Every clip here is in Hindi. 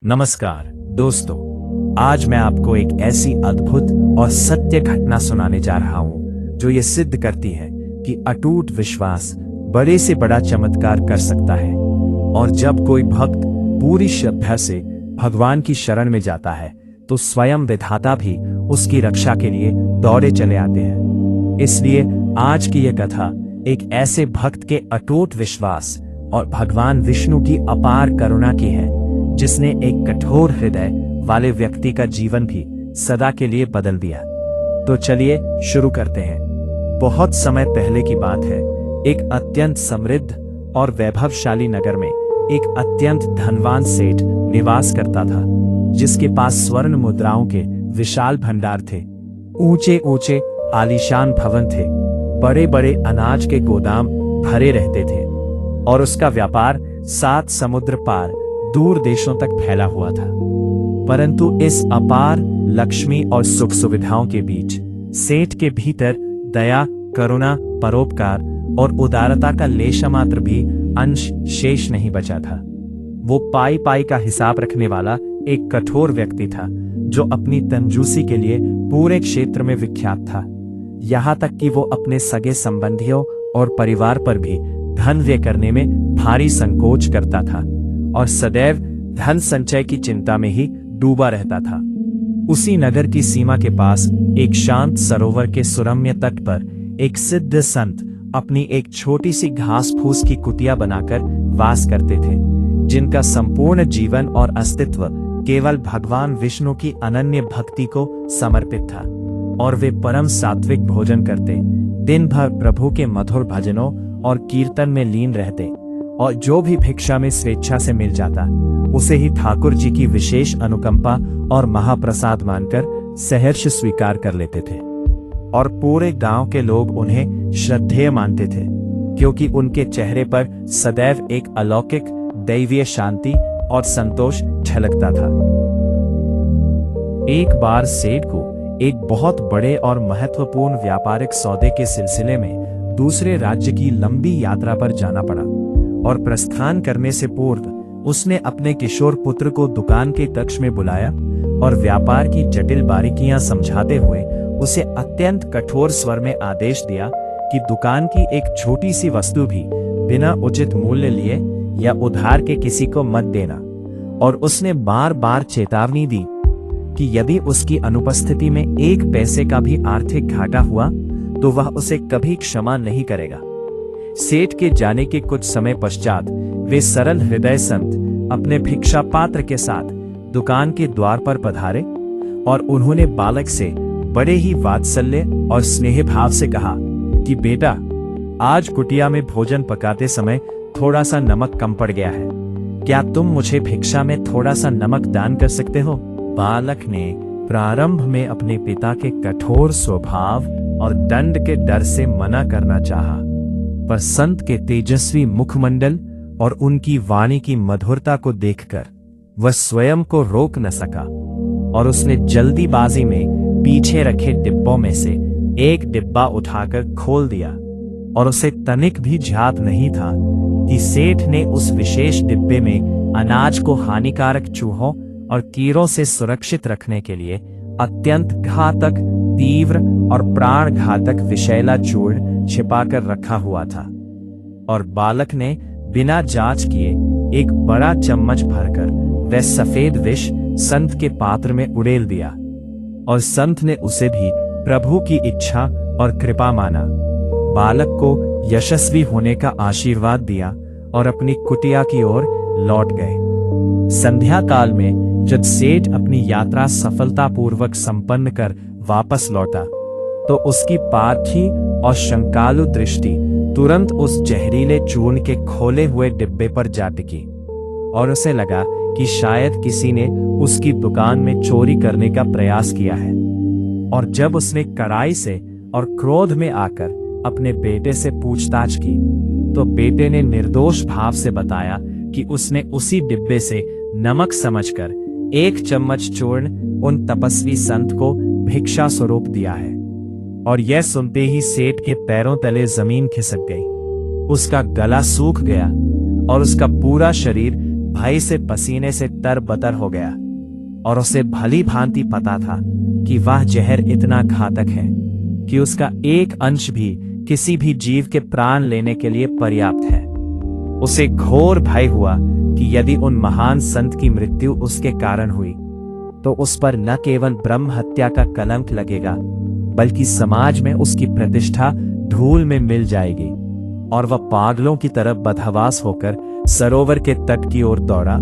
नमस्कार दोस्तों, आज मैं आपको एक ऐसी अद्भुत और सत्य घटना सुनाने जा रहा हूं जो ये सिद्ध करती है कि अटूट विश्वास बड़े से बड़ा चमत्कार कर सकता है। और जब कोई भक्त पूरी श्रद्धा से भगवान की शरण में जाता है तो स्वयं विधाता भी उसकी रक्षा के लिए दौड़े चले आते हैं। इसलिए आज की यह कथा एक ऐसे भक्त के अटूट विश्वास और भगवान विष्णु की अपार करुणा की है जिसने एक कठोर हृदय वाले व्यक्ति का जीवन भी सदा के लिए बदल दिया। तो चलिए शुरू करते हैं। बहुत समय पहले की बात है। एक अत्यंत समृद्ध और वैभवशाली नगर में एक अत्यंत धनवान सेठ निवास करता था, जिसके पास स्वर्ण मुद्राओं के विशाल भंडार थे। ऊंचे ऊंचे आलीशान भवन थे, बड़े बड़े अनाज के गोदाम भरे रहते थे और उसका व्यापार 7 समुद्र पार दूर देशों तक फैला हुआ था। परंतु इस अपार लक्ष्मी और सुख सुविधाओं के बीच सेठ के भीतर दया, करुणा, परोपकार और उदारता का लेशमात्र भी अंश शेष नहीं बचा था। वो पाई पाई का हिसाब रखने वाला एक कठोर व्यक्ति था जो अपनी कंजूसी के लिए पूरे क्षेत्र में विख्यात था। यहाँ तक कि वो अपने सगे संबंधियों और परिवार पर भी धन व्यय करने में भारी संकोच करता था और सदैव धन संचय की चिंता में ही डूबा रहता था। उसी नगर की सीमा के पास एक शांत सरोवर के सुरम्य तट पर एक सिद्ध संत अपनी एक छोटी सी घास फूस की कुटिया बनाकर वास करते थे, जिनका संपूर्ण जीवन और अस्तित्व केवल भगवान विष्णु की अनन्य भक्ति को समर्पित था। और वे परम सात्विक भोजन करते, दिन भर प्रभु के मधुर भजनों और कीर्तन में लीन रहते और जो भी भिक्षा में स्वेच्छा से मिल जाता उसे ही ठाकुर जी की विशेष अनुकंपा और महाप्रसाद मानकर सहर्ष स्वीकार कर लेते थे। और पूरे गांव के लोग उन्हें श्रद्धेय मानते थे, क्योंकि उनके चेहरे पर सदैव एक अलौकिक दैवीय शांति और संतोष झलकता था। एक बार सेठ को एक बहुत बड़े और महत्वपूर्ण व्यापारिक सौदे के सिलसिले में दूसरे राज्य की लंबी यात्रा पर जाना पड़ा और प्रस्थान करने से पूर्व उसने अपने किशोर पुत्र को दुकान के कक्ष में बुलाया और व्यापार की जटिल बारीकियां समझाते हुए उसे अत्यंत कठोर स्वर में आदेश दिया कि दुकान की एक छोटी सी वस्तु भी बिना उचित मूल्य लिए या उधार के किसी को मत देना। और उसने बार बार चेतावनी दी कि यदि उसकी अनुपस्थिति में 1 पैसे का भी आर्थिक घाटा हुआ तो वह उसे कभी क्षमा नहीं करेगा। सेठ के जाने के कुछ समय पश्चात वे सरल हृदय संत अपने भिक्षा पात्र के साथ दुकान के द्वार पर पधारे और उन्होंने बालक से बड़े ही वात्सल्य और स्नेह भाव से कहा कि बेटा, आज कुटिया में भोजन पकाते समय थोड़ा सा नमक कम पड़ गया है, क्या तुम मुझे भिक्षा में थोड़ा सा नमक दान कर सकते हो? बालक ने प्रारंभ में अपने पिता के कठोर स्वभाव और दंड के डर से मना करना चाहा, पर संत के तेजस्वी मुखमंडल और उनकी वाणी की मधुरता को देखकर वह स्वयं को रोक न सका और उसने जल्दीबाजी में पीछे रखे डिब्बों में से एक डिब्बा उठाकर खोल दिया। और उसे तनिक भी ध्यात नहीं था कि सेठ ने उस विशेष डिब्बे में अनाज को हानिकारक चूहों और कीड़ों से सुरक्षित रखने के लिए अत्यंत घातक, तीव्र और प्राण घातक विषैला चूर्ण छिपाकर रखा हुआ था। और बालक ने बिना जांच किए एक बड़ा चम्मच भरकर वह सफेद विष संत के पात्र में उड़ेल दिया और संत ने उसे भी प्रभु की इच्छा और कृपा माना, बालक को यशस्वी होने का आशीर्वाद दिया और अपनी कुटिया की ओर लौट गए। संध्या काल में जब सेठ अपनी यात्रा सफलतापूर्वक संपन्न कर वापस लौटा तो उसकी पार्थी और शंकालु दृष्टि तुरंत उस जहरीले चूर्ण के खोले हुए डिब्बे पर जा टिकी और उसे लगा कि शायद किसी ने उसकी दुकान में चोरी करने का प्रयास किया है। और जब उसने कड़ाई से और क्रोध में आकर अपने बेटे से पूछताछ की तो बेटे ने निर्दोष भाव से बताया कि उसने उसी डिब्बे से नमक समझकर 1 चम्मच चूर्ण उन तपस्वी संत को भिक्षा स्वरूप दिया है। और यह सुनते ही सेठ के पैरों तले जमीन खिसक गई, उसका गला सूख गया और उसका पूरा शरीर भय से पसीने से तरबतर हो गया और उसे भली भांति पता था कि वह जहर इतना घातक है कि उसका एक अंश भी किसी भी जीव के प्राण लेने के लिए पर्याप्त है। उसे घोर भय हुआ कि यदि उन महान संत की मृत्यु उसके कारण हुई तो उस पर न केवल ब्रह्म हत्या का कलंक लगेगा बल्कि समाज में उसकी प्रतिष्ठा धूल में मिल जाएगी। और वह पागलों की तरफ बदहवास होकर सरोवर के तट की ओर दौड़ा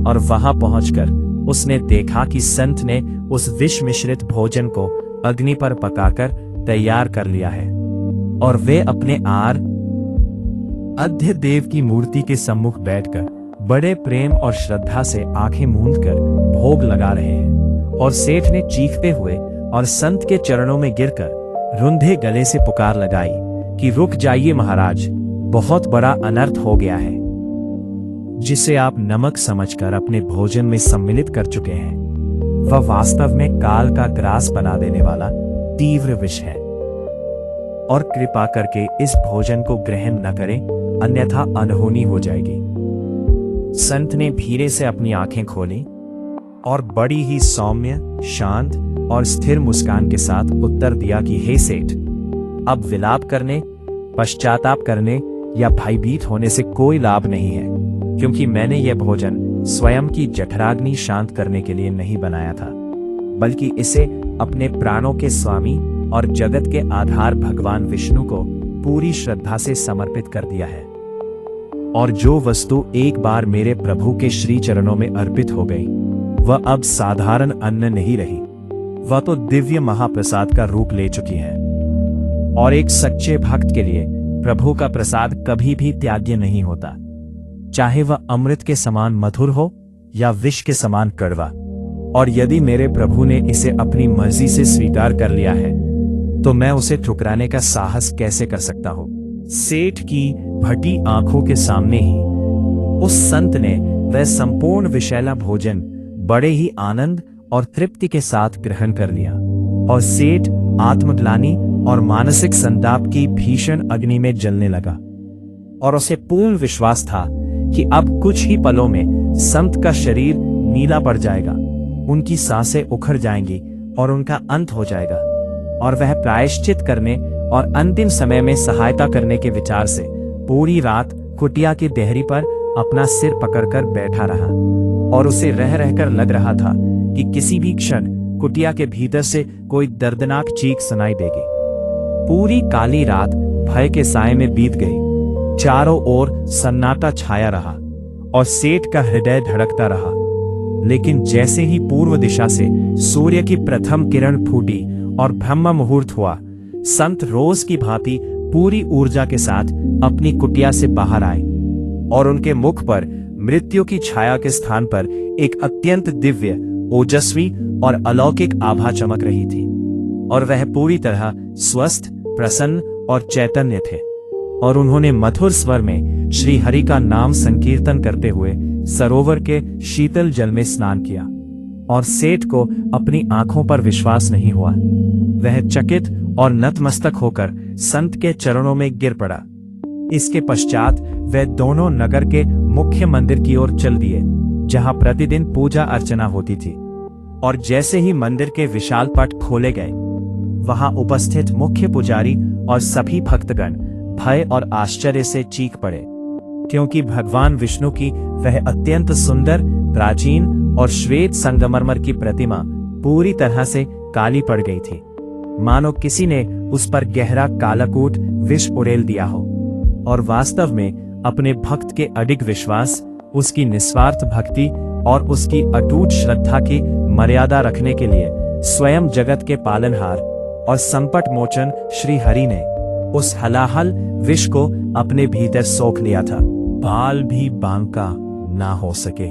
और वहां पहुंचकर उसने देखा कि संत ने उस विष मिश्रित भोजन को अग्नि पर पकाकर तैयार कर लिया है और वे अपने आराध्य देव की मूर्ति के सम्मुख बैठकर बड़े प्रेम और श्रद्धा से आंखें मूंदकर भोग लगा रहे हैं। और सेठ ने चीखते हुए और संत के चरणों में गिरकर रुंधे गले से पुकार लगाई कि रुक जाइए महाराज, बहुत बड़ा अनर्थ हो गया है, जिसे आप नमक समझकर अपने भोजन में सम्मिलित कर चुके हैं। वह वास्तव में काल का ग्रास बना देने वाला तीव्र विष है और कृपा करके इस भोजन को ग्रहण न करें, अन्यथा अनहोनी हो जाएगी। संत ने धीरे से अपनी आंखें खोली और बड़ी ही सौम्य, शांत और स्थिर मुस्कान के साथ उत्तर दिया कि हे सेठ, अब विलाप करने, पश्चाताप करने या भयभीत होने से कोई लाभ नहीं है, क्योंकि मैंने यह भोजन स्वयं की जठराग्नि शांत करने के लिए नहीं बनाया था, बल्कि इसे अपने प्राणों के स्वामी और जगत के आधार भगवान विष्णु को पूरी श्रद्धा से समर्पित कर दिया है। और जो वस्तु एक बार मेरे प्रभु के श्री चरणों में अर्पित हो गई, वह अब साधारण अन्न नहीं रही, वह तो दिव्य महाप्रसाद का रूप ले चुकी है। और एक सच्चे भक्त के लिए प्रभु का प्रसाद कभी भी त्याज्य नहीं होता, चाहे वह अमृत के समान मधुर हो या विष के समान कड़वा। और यदि मेरे प्रभु ने इसे अपनी मर्जी से स्वीकार कर लिया है तो मैं उसे ठुकराने का साहस कैसे कर सकता हूं। सेठ की फटी आंखों के सामने ही उस संत ने वह संपूर्ण विषैला भोजन बड़े ही आनंद और तृप्ति के साथ ग्रहण कर लिया और सेठ आत्मग्लानि और मानसिक संताप की भीषण अग्नि में जलने लगा। और उसे पूर्ण विश्वास था कि अब कुछ ही पलों में संत का शरीर नीला पड़ जाएगा, उनकी सांसें उखड़ जाएंगी और उनका अंत हो जाएगा। और वह प्रायश्चित करने और अंतिम समय में सहायता करने के विचार से पूरी रात कुटिया की देहरी पर अपना सिर पकड़कर बैठा रहा और उसे रह रहकर लग रहा था कि किसी भी क्षण कुटिया के भीतर से कोई दर्दनाक चीख सुनाई देगी। पूरी काली रात भय के साए में बीत गई। चारों ओर सन्नाटा छाया रहा और सेठ का हृदय धड़कता रहा। लेकिन जैसे ही पूर्व दिशा से सूर्य की प्रथम किरण फूटी और ब्रह्म मुहूर्त हुआ, संत रोज की भांति पूरी ऊर्जा के साथ अपनी कुटिया से बाहर आए और उनके मुख पर मृत्यु की छाया के स्थान पर एक अत्यंत दिव्य, ओजस्वी और अलौकिक आभा चमक रही थी। और वह पूरी तरह स्वस्थ, प्रसन्न और चैतन्य थे। और उन्होंने मधुर स्वर में श्री हरि का नाम संकीर्तन करते हुए सरोवर के शीतल जल में स्नान किया। और सेठ को अपनी आंखों पर विश्वास नहीं हुआ। वह चकित और नतमस्तक होकर संत के चरणों में गिर पड़ा। इसके पश्चात वे दोनों नगर के मुख्य मंदिर की ओर चल दिए, जहां प्रतिदिन पूजा अर्चना होती थी। और जैसे ही मंदिर के विशाल पट खोले गए, वहां उपस्थित मुख्य पुजारी और सभी भक्तगण भय और आश्चर्य से चीख पड़े, क्योंकि भगवान विष्णु की वह अत्यंत सुंदर, प्राचीन और श्वेत संगमरमर की प्रतिमा पूरी तरह से काली पड़ गई थी, मानो किसी ने उस पर गहरा कालाकूट विष उड़ेल दिया हो। और वास्तव में अपने भक्त के अडिग विश्वास, उसकी निस्वार्थ भक्ति और उसकी अटूट श्रद्धा की मर्यादा रखने के लिए स्वयं जगत के पालनहार और संपट मोचन श्री हरि ने उस हलाहल विष को अपने भीतर सोख लिया था। बाल भी बांका ना हो सके।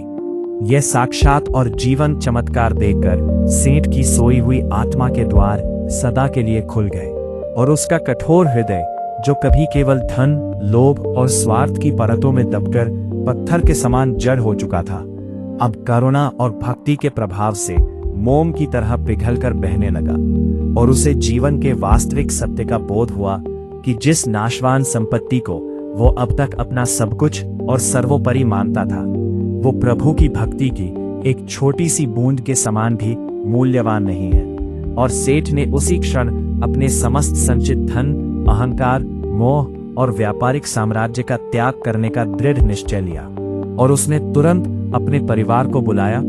यह साक्षात और जीवन चमत्कार देखकर सेठ की सोई हुई आत्मा के द्वार सदा के लिए खुल गए और उसका कठोर हृदय, जो कभी केवल धन, लोभ और स्वार्थ की परतों में दबकर पत्थर के समान जड़ हो चुका था, अब करुणा और भक्ति के प्रभाव से मोम की तरह पिघलकर बहने लगा। और उसे जीवन के वास्तविक सत्य का बोध हुआ कि जिस नाशवान संपत्ति को वो अब तक अपना सब कुछ और सर्वोपरि मानता था, वो प्रभु की भक्ति की एक छोटी सी बूंद के समान भी मूल्यवान नहीं है। और सेठ ने उसी क्षण अपने समस्त संचित धन, अहंकार, मोह और व्यापारिक साम्राज्य का त्याग करने का दृढ़ निश्चय लिया और उसने तुरंत अपने परिवार को बुलाया,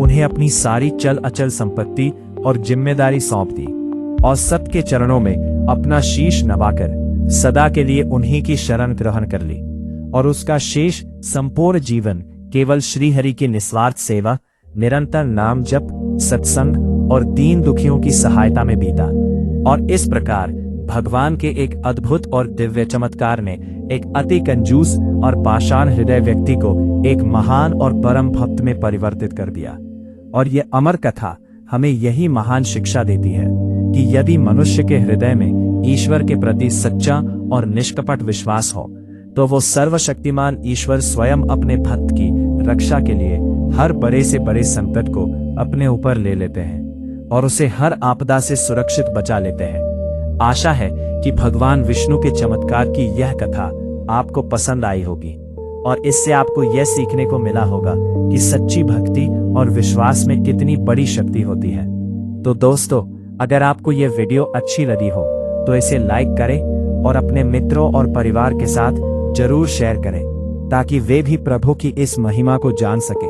उन्हें अपनी सारी चल अचल संपत्ति और जिम्मेदारी सौंप दी और सबके चरणों में अपना शीश नवाकर सदा के लिए उन्हीं की शरण ग्रहण कर ली। और उसका शेष संपूर्ण जीवन केवल श्रीहरि की निस्वार्थ सेवा, निरंतर नाम जप, सत्संग और दीन दुखियों की सहायता में बीता। और इस प्रकार भगवान के एक अद्भुत और दिव्य चमत्कार ने एक अति कंजूस और पाषाण हृदय व्यक्ति को एक महान और परम भक्त में परिवर्तित कर दिया। और ये अमर कथा हमें यही महान शिक्षा देती है कि यदि मनुष्य के हृदय में ईश्वर के प्रति सच्चा और निष्कपट विश्वास हो तो वो सर्वशक्तिमान ईश्वर स्वयं अपने भक्त की रक्षा के लिए हर बड़े से बड़े संकट को अपने ऊपर ले लेते हैं और उसे हर आपदा से सुरक्षित बचा लेते हैं। आशा है कि भगवान विष्णु के चमत्कार की यह कथा आपको पसंद आई होगी और इससे आपको यह सीखने को मिला होगा कि सच्ची भक्ति और विश्वास में कितनी बड़ी शक्ति होती है। तो दोस्तों, अगर आपको यह वीडियो अच्छी लगी हो तो इसे लाइक करें और अपने मित्रों और परिवार के साथ जरूर शेयर करें ताकि वे भी प्रभु की इस महिमा को जान सकें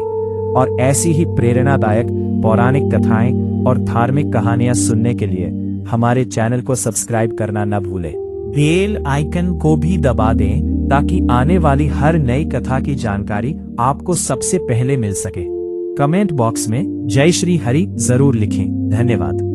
और ऐसी ही प्रेरणादायक पौराणिक कथाएं और धार्मिक कहानियां सुनने के लिए हमारे चैनल को सब्सक्राइब करना न भूलें। बेल आइकन को भी दबा दें ताकि आने वाली हर नई कथा की जानकारी आपको सबसे पहले मिल सके। कमेंट बॉक्स में जय श्री हरि जरूर लिखें। धन्यवाद।